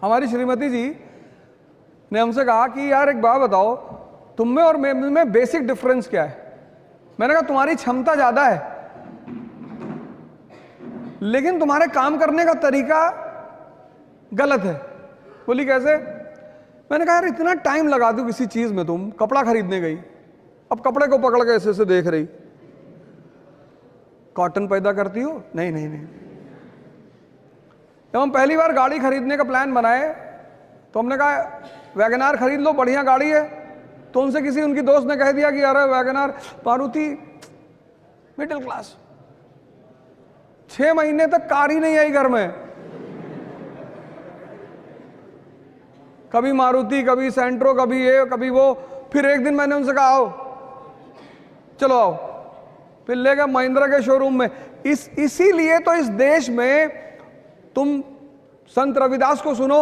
हमारी श्रीमती जी ने हमसे कहा कि यार एक बात बताओ, तुम में और में बेसिक डिफरेंस क्या है? मैंने कहा तुम्हारी क्षमता ज्यादा है, लेकिन तुम्हारे काम करने का तरीका गलत है। बोली कैसे? मैंने कहा यार इतना टाइम लगा दो किसी चीज में, तुम कपड़ा खरीदने गई, अब कपड़े को पकड़ के ऐसे ऐसे देख रही, कॉटन पैदा करती हो? नहीं नहीं नहीं। जब हम पहली बार गाड़ी खरीदने का प्लान बनाए तो हमने कहा वैगनार खरीद लो, बढ़िया गाड़ी है। तो उनसे किसी उनकी दोस्त ने कह दिया कि अरे वैगनार, मारुति मिडिल क्लास। 6 महीने तक कार ही नहीं आई घर में, कभी मारुति, कभी सेंट्रो, कभी ये कभी वो। फिर एक दिन मैंने उनसे कहा आओ चलो आओ, फिर ले गए महिंद्रा के शोरूम में। इसीलिए तो इस देश में तुम संत रविदास को सुनो,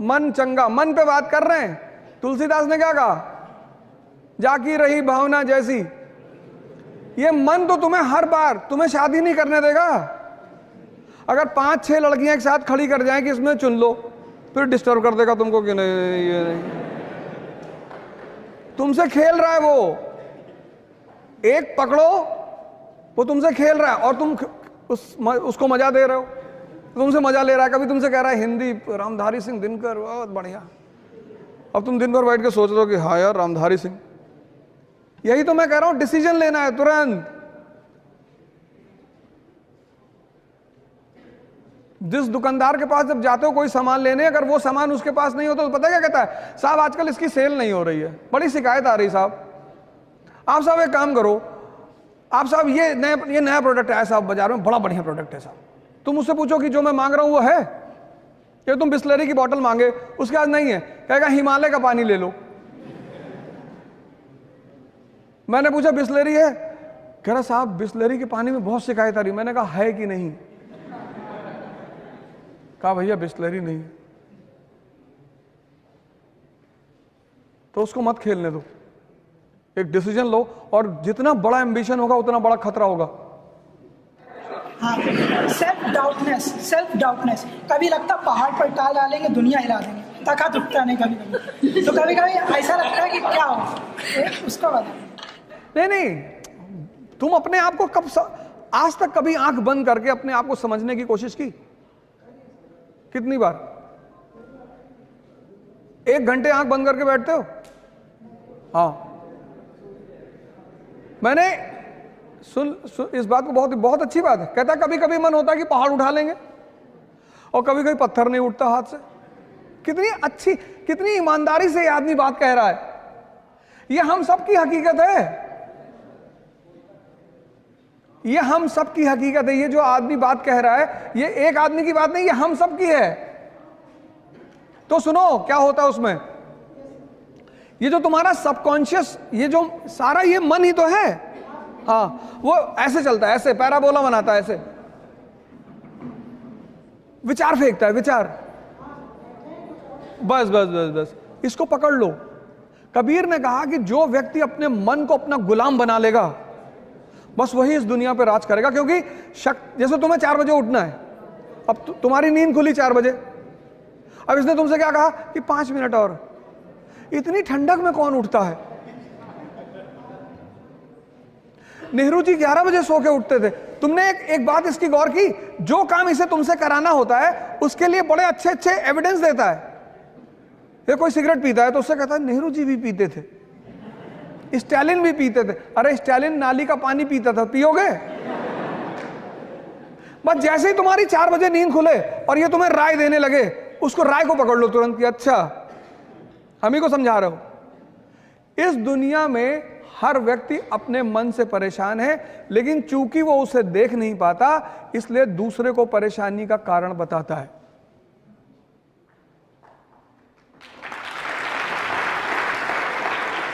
मन चंगा, मन पे बात कर रहे हैं। तुलसीदास ने क्या कहा? जाकी रही भावना जैसी। ये मन तो तुम्हें हर बार तुम्हें शादी नहीं करने देगा। अगर 5-6 लड़कियां एक साथ खड़ी कर जाएं कि इसमें चुन लो, फिर डिस्टर्ब कर देगा तुमको कि नहीं ये नहीं। तुमसे खेल रहा है वो, एक पकड़ो, वो तुमसे खेल रहा है और तुम उसको मजा दे रहे हो, तुमसे मजा ले रहा है। कभी तुमसे कह रहा है हिंदी, रामधारी सिंह दिनकर, बहुत बढ़िया। अब तुम दिन भर बैठ के सोच रहे हो कि हाँ यार रामधारी सिंह। यही तो मैं कह रहा हूं, डिसीजन लेना है तुरंत। जिस दुकानदार के पास जब जाते हो कोई सामान लेने, अगर वो सामान उसके पास नहीं होता तो पता क्या कहता है? साहब आजकल इसकी सेल नहीं हो रही है, बड़ी शिकायत आ रही साहब। आप साहब एक काम करो, आप साहब ये नया प्रोडक्ट आया साहब बाजार में, बड़ा बढ़िया प्रोडक्ट है साहब। तुम उससे पूछो कि जो मैं मांग रहा हूं वो है? ये तुम बिस्लरी की बोतल मांगे, उसके पास नहीं है, कहेगा हिमालय का पानी ले लो। मैंने पूछा बिस्लरी है? कह रहा साहब बिस्लरी के पानी में बहुत शिकायत आ रही। मैंने कहा है कि नहीं? कहा भैया बिस्लरी नहीं। तो उसको मत खेलने दो, एक डिसीजन लो, और जितना बड़ा एम्बिशन होगा उतना बड़ा खतरा होगा। हाँ, सेल्फ डाउटनेस। कभी लगता पहाड़ पर टाल डालेंगे दुनिया हिला देंगे, ताकत उठता नहीं कभी कभी। तो कभी कभी ऐसा लगता है कि क्या हो, उसको बता। नहीं, तुम अपने आप को आज तक कभी आंख बंद करके अपने आप को समझने की कोशिश की? कितनी बार? 1 घंटे आंख बंद करके बैठते हो? हाँ, मैंने सुन इस बात को, बहुत अच्छी बात है। कहता कभी कभी मन होता है कि पहाड़ उठा लेंगे, और कभी कभी पत्थर नहीं उठता हाथ से। कितनी अच्छी, कितनी ईमानदारी से ये आदमी बात कह रहा है। ये हम सबकी हकीकत है, ये हम सबकी हकीकत है। ये जो आदमी बात कह रहा है, ये एक आदमी की बात नहीं, ये हम सबकी है। तो सुनो क्या होता है उसमें। ये जो तुम्हारा सबकॉन्शियस, ये जो सारा ये मन ही तो है। हाँ, वो ऐसे चलता है, ऐसे पैराबोला बनाता है, ऐसे विचार फेंकता है, विचार। बस बस बस बस, इसको पकड़ लो। कबीर ने कहा कि जो व्यक्ति अपने मन को अपना गुलाम बना लेगा, बस वही इस दुनिया पे राज करेगा। क्योंकि जैसे तुम्हें 4 बजे उठना है, अब तुम्हारी नींद खुली 4 बजे, अब इसने तुमसे क्या कहा कि 5 मिनट और। इतनी ठंडक में कौन उठता है? नेहरू जी 11 बजे सो के उठते थे। तुमने एक बात इसकी गौर की, जो काम इसे तुमसे कराना होता है उसके लिए बड़े अच्छे अच्छे एविडेंस देता है। ये कोई सिगरेट पीता है तो उससे कहता है नेहरू जी भी पीते थे, स्टालिन भी पीते थे। अरे स्टालिन नाली का पानी पीता था, पियोगे? बस जैसे ही तुम्हारी 4 बजे नींद खुले और ये तुम्हें राय देने लगे, उसको राय को पकड़ लो तुरंत कि अच्छा हम ही को समझा रहे हो। इस दुनिया में हर व्यक्ति अपने मन से परेशान है, लेकिन चूंकि वो उसे देख नहीं पाता, इसलिए दूसरे को परेशानी का कारण बताता है।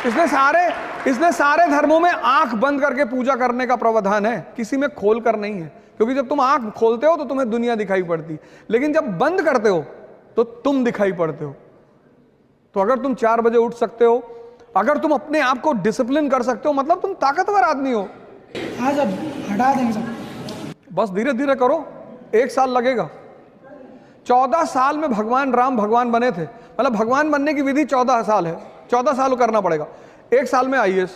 इसलिए सारे धर्मों में आंख बंद करके पूजा करने का प्रावधान है, किसी में खोल कर नहीं है। क्योंकि जब तुम आंख खोलते हो तो तुम्हें दुनिया दिखाई पड़ती, लेकिन जब बंद करते हो तो तुम दिखाई पड़ते हो। तो अगर तुम 4 बजे उठ सकते हो, अगर तुम अपने आप को डिसिप्लिन कर सकते हो, मतलब तुम ताकतवर आदमी हो। हाँ, जब हटा देंगे सब। बस धीरे धीरे करो, 1 साल लगेगा। 14 साल में भगवान राम भगवान बने थे, मतलब भगवान बनने की विधि 14 साल है, 14 साल करना पड़ेगा। 1 साल में IAS,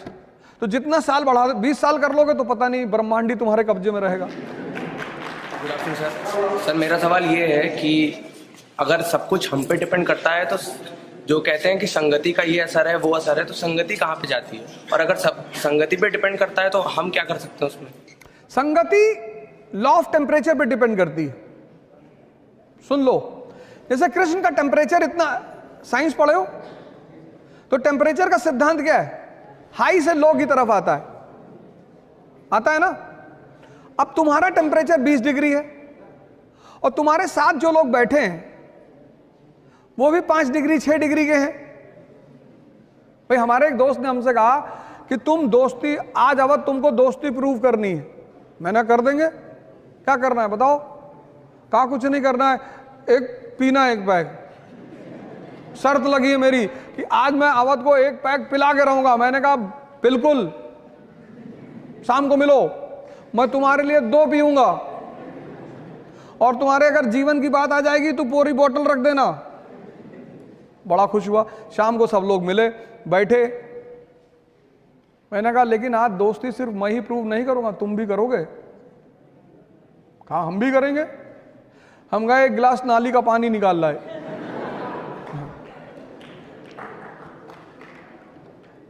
तो जितना साल बढ़ा 20 साल कर लोगे तो पता नहीं ब्रह्मांडी तुम्हारे कब्जे में रहेगा। Good afternoon sir. सर मेरा सवाल ये है कि अगर सब कुछ हम पे डिपेंड करता है तो जो कहते हैं कि संगति का ये असर है वो असर है, तो संगति कहाँ पे जाती है? और अगर सब संगति पे डिपेंड करता है तो हम क्या कर सकते हैं उसमें? संगति लॉ ऑफ टेम्परेचर पे डिपेंड करती है। सुन लो, जैसे कृष्ण का टेम्परेचर इतना, साइंस पढ़े हो तो टेम्परेचर का सिद्धांत क्या है? हाई से लो की तरफ आता है ना। अब तुम्हारा टेम्परेचर 20 डिग्री है और तुम्हारे साथ जो लोग बैठे हैं वो भी 5 डिग्री 6 डिग्री के हैं। भाई हमारे एक दोस्त ने हमसे कहा कि तुम दोस्ती आज अवध तुमको दोस्ती प्रूव करनी है। मैंने कर देंगे, क्या करना है बताओ? कहा कुछ नहीं करना है, एक पीना एक पैक। शर्त लगी है मेरी कि आज मैं अवध को एक पैक पिला के रहूंगा। मैंने कहा बिल्कुल, शाम को मिलो, मैं तुम्हारे लिए 2 पीऊंगा और तुम्हारे अगर जीवन की बात आ जाएगी तो पूरी बोतल रख देना। बड़ा खुश हुआ। शाम को सब लोग मिले, बैठे। मैंने कहा लेकिन आज दोस्ती सिर्फ मैं ही प्रूव नहीं करूंगा, तुम भी करोगे? कहा हम भी करेंगे। हम गए, एक गिलास नाली का पानी निकाल लाए।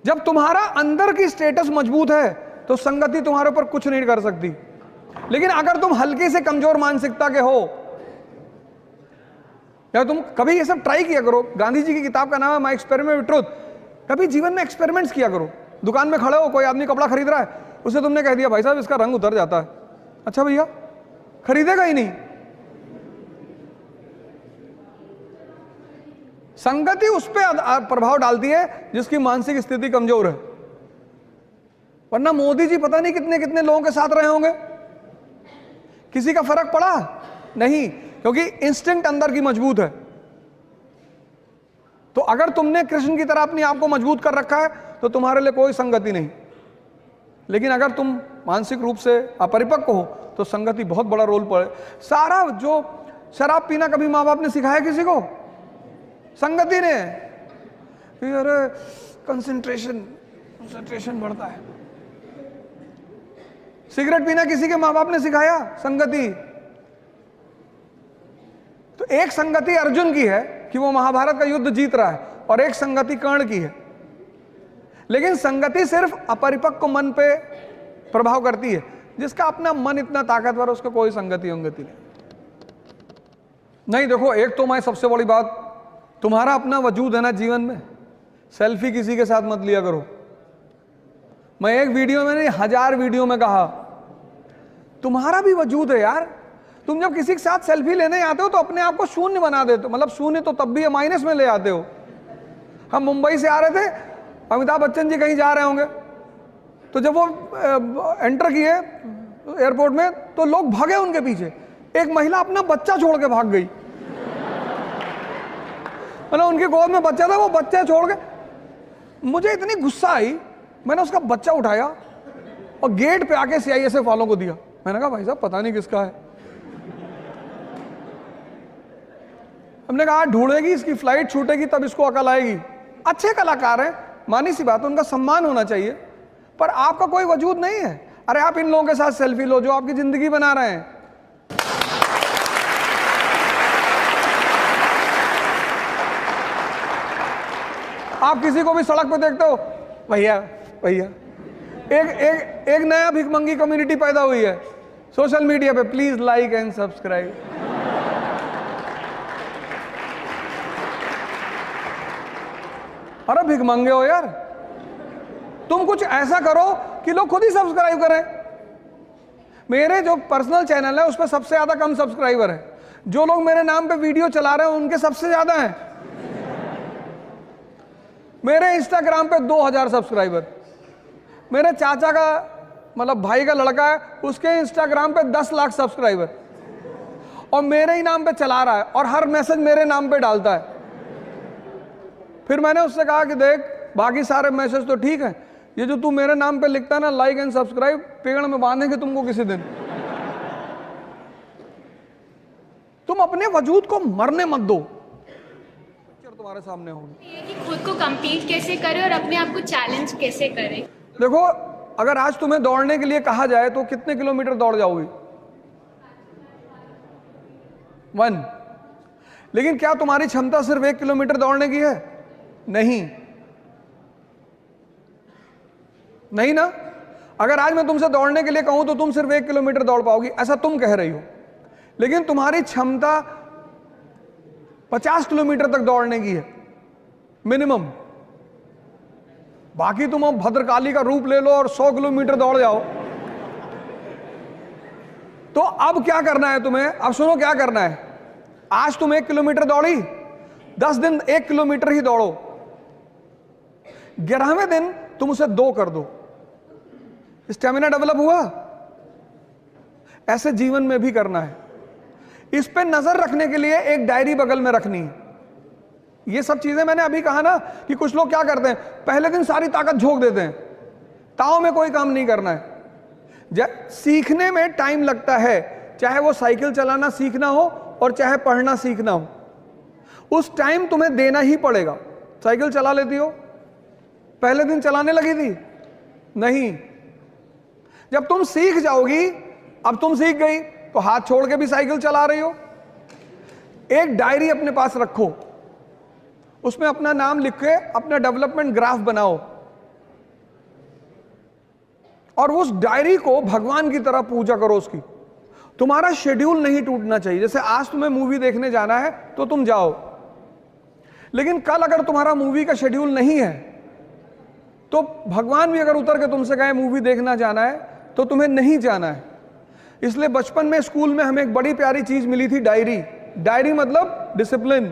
जब तुम्हारा अंदर की स्टेटस मजबूत है तो संगति तुम्हारे ऊपर कुछ नहीं कर सकती। लेकिन अगर तुम हल्के से कमजोर मानसिकता के हो, या तुम कभी ये सब ट्राई किया करो। गांधी जी की किताब का नाम है माय एक्सपेरिमेंट विद ट्रुथ। कभी जीवन में एक्सपेरिमेंट्स किया करो। दुकान में खड़े हो, कोई आदमी कपड़ा खरीद रहा है, उसे तुमने कह दिया भाई साहब इसका रंग उतर जाता है। अच्छा भैया, खरीदेगा ही नहीं। संगति उस पर प्रभाव डालती है जिसकी मानसिक स्थिति कमजोर है। वरना मोदी जी पता नहीं कितने कितने लोगों के साथ रहे होंगे, किसी का फर्क पड़ा नहीं, क्योंकि इंस्टिंक्ट अंदर की मजबूत है। तो अगर तुमने कृष्ण की तरह अपने आप को मजबूत कर रखा है तो तुम्हारे लिए कोई संगति नहीं। लेकिन अगर तुम मानसिक रूप से अपरिपक्व हो तो संगति बहुत बड़ा रोल पड़े। सारा जो शराब पीना कभी माँ बाप ने सिखाया किसी को? संगति ने। अरे कंसंट्रेशन बढ़ता है। सिगरेट पीना किसी के माँ बाप ने सिखाया? संगति। तो एक संगति अर्जुन की है कि वो महाभारत का युद्ध जीत रहा है, और एक संगति कर्ण की है। लेकिन संगति सिर्फ अपरिपक्व मन पे प्रभाव करती है। जिसका अपना मन इतना ताकतवर, उसको कोई संगति अंगति नहीं। देखो, एक तो मैं सबसे बड़ी बात, तुम्हारा अपना वजूद है ना जीवन में। सेल्फी किसी के साथ मत लिया करो। मैं एक वीडियो में नहीं, 1000 वीडियो में कहा, तुम्हारा भी वजूद है यार। तुम जब किसी के साथ सेल्फी लेने आते हो तो अपने आप को शून्य बना देते हो। मतलब शून्य तो तब भी है, माइनस में ले आते हो। हम मुंबई से आ रहे थे, अमिताभ बच्चन जी कहीं जा रहे होंगे, तो जब वो एंटर किए एयरपोर्ट में तो लोग भागे उनके पीछे। एक महिला अपना बच्चा छोड़ के भाग गई। मतलब उनकी गोद में बच्चा था, वो बच्चा छोड़ के। मुझे इतनी गुस्सा आई, मैंने उसका बच्चा उठाया और गेट पे आके CISF वालों को दिया। मैंने कहा भाई साहब पता नहीं किसका है। हमने कहा ढूंढेगी, इसकी फ्लाइट छूटेगी तब इसको अकल आएगी। अच्छे कलाकार हैं, मानी सी बात, उनका सम्मान होना चाहिए, पर आपका कोई वजूद नहीं है। अरे आप इन लोगों के साथ सेल्फी लो जो आपकी जिंदगी बना रहे हैं। आप किसी को भी सड़क पे देखते हो, भैया भैया। एक नया भिखमंगी कम्युनिटी पैदा हुई है सोशल मीडिया पे, प्लीज लाइक एंड सब्सक्राइब। अरे भिखमंगे हो यार, तुम कुछ ऐसा करो कि लोग खुद ही सब्सक्राइब करें। मेरे जो पर्सनल चैनल है उस पर सबसे ज्यादा कम सब्सक्राइबर है। जो लोग मेरे नाम पे वीडियो चला रहे हैं उनके सबसे ज्यादा हैं। मेरे इंस्टाग्राम पे 2000 सब्सक्राइबर। मेरे चाचा का मतलब भाई का लड़का है, उसके इंस्टाग्राम पे 10 लाख सब्सक्राइबर, और मेरे ही नाम पे चला रहा है और हर मैसेज मेरे नाम पे डालता है। फिर मैंने उससे कहा कि देख, बाकी सारे मैसेज तो ठीक है, ये जो तू मेरे नाम पे लिखता है ना, लाइक एंड सब्सक्राइब, पेड़ में बांधेंगे तुमको किसी दिन। तुम अपने वजूद को मरने मत दो। तुम्हारे सामने होगी ये कि खुद को compete कैसे करें और अपने आप को चैलेंज कैसे करें। देखो, अगर आज तुम्हें दौड़ने के लिए कहा जाए तो कितने किलोमीटर दौड़ जाओगी? 1। लेकिन क्या तुम्हारी क्षमता सिर्फ 1 किलोमीटर दौड़ने की है? नहीं, नहीं ना। अगर आज मैं तुमसे दौड़ने के लिए कहूं तो तुम सिर्फ 1 किलोमीटर दौड़ पाओगी, ऐसा तुम कह रही हो। लेकिन तुम्हारी क्षमता 50 किलोमीटर तक दौड़ने की है मिनिमम। बाकी तुम अब भद्रकाली का रूप ले लो और 100 किलोमीटर दौड़ जाओ। तो अब क्या करना है तुम्हें? अब सुनो क्या करना है। आज तुम 1 किलोमीटर दौड़ी, 10 दिन 1 किलोमीटर ही दौड़ो, 11वें दिन तुम उसे 2 कर दो। स्टेमिना डेवलप हुआ। ऐसे जीवन में भी करना है। इस पे नजर रखने के लिए एक डायरी बगल में रखनी है। ये सब चीजें मैंने अभी कहा ना कि कुछ लोग क्या करते हैं, पहले दिन सारी ताकत झोंक देते हैं, ताव में कोई काम नहीं करना है। सीखने में टाइम लगता है, चाहे वो साइकिल चलाना सीखना हो और चाहे पढ़ना सीखना हो, उस टाइम तुम्हें देना ही पड़ेगा। साइकिल चला लेती हो? पहले दिन चलाने लगी थी? नहीं। जब तुम सीख जाओगी, अब तुम सीख गई तो हाथ छोड़ के भी साइकिल चला रही हो। एक डायरी अपने पास रखो, उसमें अपना नाम लिख के अपना डेवलपमेंट ग्राफ बनाओ और उस डायरी को भगवान की तरह पूजा करो उसकी। तुम्हारा शेड्यूल नहीं टूटना चाहिए। जैसे आज तुम्हें मूवी देखने जाना है तो तुम जाओ, लेकिन कल अगर तुम्हारा मूवी का शेड्यूल नहीं है तो भगवान भी अगर उतर के तुमसे कहे मूवी देखना जाना है तो तुम्हें नहीं जाना है। इसलिए बचपन में स्कूल में हमें एक बड़ी प्यारी चीज मिली थी, डायरी। डायरी मतलब डिसिप्लिन।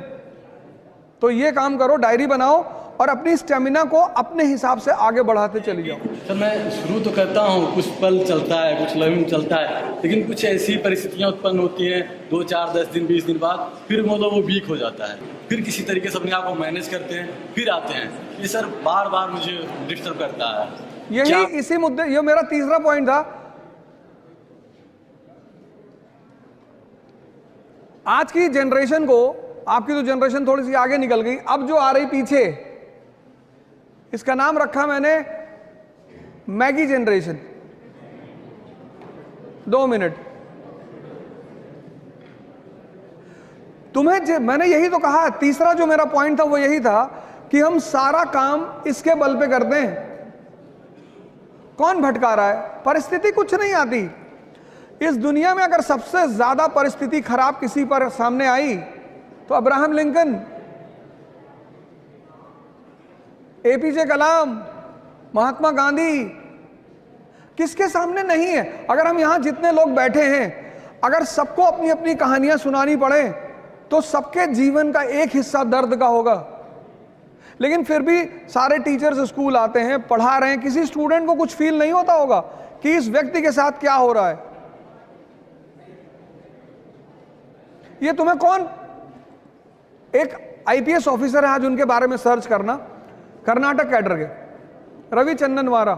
तो ये काम करो, डायरी बनाओ और अपनी स्टेमिना को अपने हिसाब से आगे बढ़ाते चली जाओ। सर मैं शुरू तो करता हूँ, कुछ पल चलता है, कुछ लम्हे चलता है, लेकिन कुछ ऐसी परिस्थितियाँ उत्पन्न होती हैं 2, 4, 10 दिन 20 दिन बाद, फिर मतलब वो वीक हो जाता है। फिर किसी तरीके से अपने आप को मैनेज करते हैं, फिर आते हैं। ये सर बार बार मुझे डिस्टर्ब करता है। यही इसी मुद्दे, ये मेरा तीसरा पॉइंट था। आज की जनरेशन को, आपकी तो जनरेशन थोड़ी सी आगे निकल गई, अब जो आ रही पीछे, इसका नाम रखा मैंने मैगी जनरेशन। 2 मिनट। तुम्हें मैंने यही तो कहा, तीसरा जो मेरा पॉइंट था वो यही था कि हम सारा काम इसके बल पे करते हैं। कौन भटका रहा है? परिस्थिति कुछ नहीं आती। इस दुनिया में अगर सबसे ज्यादा परिस्थिति खराब किसी पर सामने आई तो अब्राहम लिंकन, एपीजे कलाम, महात्मा गांधी, किसके सामने नहीं है? अगर हम यहां जितने लोग बैठे हैं, अगर सबको अपनी अपनी कहानियां सुनानी पड़े तो सबके जीवन का एक हिस्सा दर्द का होगा। लेकिन फिर भी सारे टीचर्स स्कूल आते हैं, पढ़ा रहे हैं, किसी स्टूडेंट को कुछ फील नहीं होता होगा कि इस व्यक्ति के साथ क्या हो रहा है। ये तुम्हें कौन, एक आईपीएस ऑफिसर है, आज उनके बारे में सर्च करना, कर्नाटक कैडर के, रवि चंदनवारा,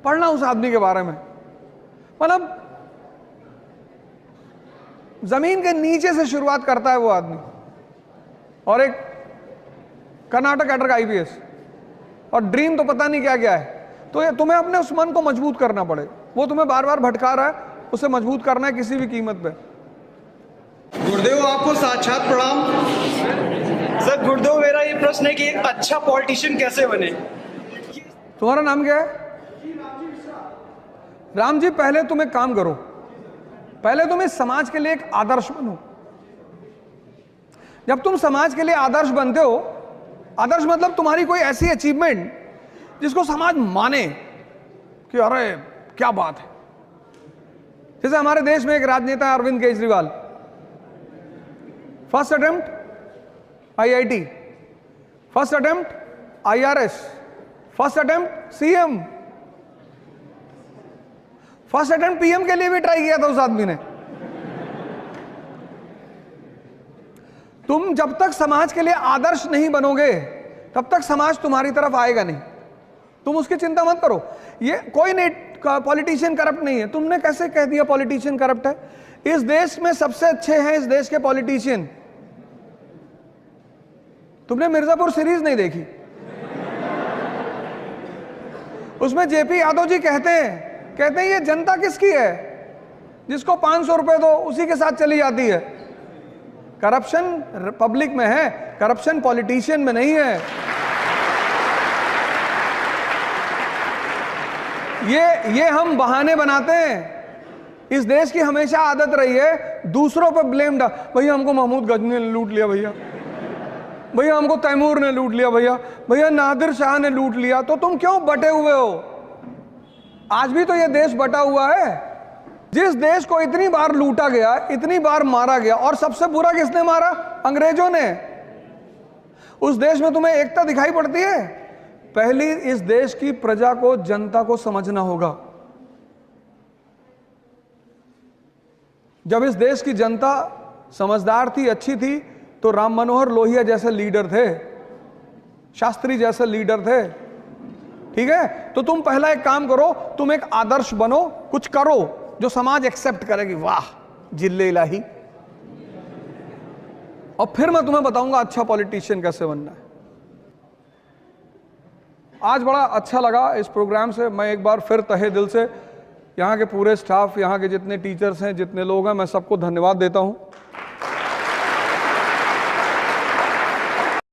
पढ़ना उस आदमी के बारे में। मतलब जमीन के नीचे से शुरुआत करता है वो आदमी, और एक कर्नाटक कैडर का आईपीएस, और ड्रीम तो पता नहीं क्या क्या है। तो ये तुम्हें अपने उस मन को मजबूत करना पड़ेगा। वो तुम्हें बार बार भटका रहा है, उसे मजबूत करना है किसी भी कीमत पे। गुरुदेव आपको साक्षात प्रणाम। सर गुरुदेव, मेरा ये प्रश्न है कि एक अच्छा पॉलिटिशियन कैसे बने? तुम्हारा नाम क्या है? राम जी, पहले तुम एक काम करो, पहले तुम इस समाज के लिए एक आदर्श बनो। जब तुम समाज के लिए आदर्श बनते हो, आदर्श मतलब तुम्हारी कोई ऐसी अचीवमेंट जिसको समाज माने कि अरे क्या बात है। जैसे हमारे देश में एक राजनेता है Arvind Kejriwal, first attempt IIT, first attempt IRS, first attempt CM, first attempt PM के लिए भी ट्राई किया था उस आदमी ने। तुम जब तक समाज के लिए आदर्श नहीं बनोगे तब तक समाज तुम्हारी तरफ आएगा नहीं। तुम उसकी चिंता मत करो। ये कोई नहीं, पॉलिटिशियन करप्ट नहीं है। तुमने कैसे कह दिया पॉलिटिशियन करप्ट है? इस देश में सबसे अच्छे हैं इस देश के पॉलिटिशियन। तुमने मिर्जापुर सीरीज नहीं देखी? उसमें जेपी यादव जी कहते हैं ये जनता किसकी है? जिसको 500 रुपए दो उसी के साथ चली जाती है। करप्शन पब्लिक में है, करप्शन पॉलिटिशियन में नहीं है। ये हम बहाने बनाते हैं। इस देश की हमेशा आदत रही है दूसरों पर ब्लेम डाल। भैया हमको महमूद गजनी ने लूट लिया, भैया हमको तैमूर ने लूट लिया, भैया नादिर शाह ने लूट लिया। तो तुम क्यों बटे हुए हो? आज भी तो ये देश बटा हुआ है। जिस देश को इतनी बार लूटा गया, इतनी बार मारा गया, और सबसे बुरा किसने मारा? अंग्रेजों ने। उस देश में तुम्हें एकता दिखाई पड़ती है? पहली इस देश की प्रजा को, जनता को समझना होगा। जब इस देश की जनता समझदार थी, अच्छी थी, तो राम मनोहर लोहिया जैसे लीडर थे, शास्त्री जैसे लीडर थे। ठीक है, तो तुम पहला एक काम करो, तुम एक आदर्श बनो, कुछ करो जो समाज एक्सेप्ट करेगी। वाह जिल्ले इलाही। और फिर मैं तुम्हें बताऊंगा अच्छा पॉलिटिशियन कैसे बनना है। आज बड़ा अच्छा लगा इस प्रोग्राम से। मैं एक बार फिर तहे दिल से यहाँ के पूरे स्टाफ, यहाँ के जितने टीचर्स हैं, जितने लोग हैं, मैं सबको धन्यवाद देता हूँ।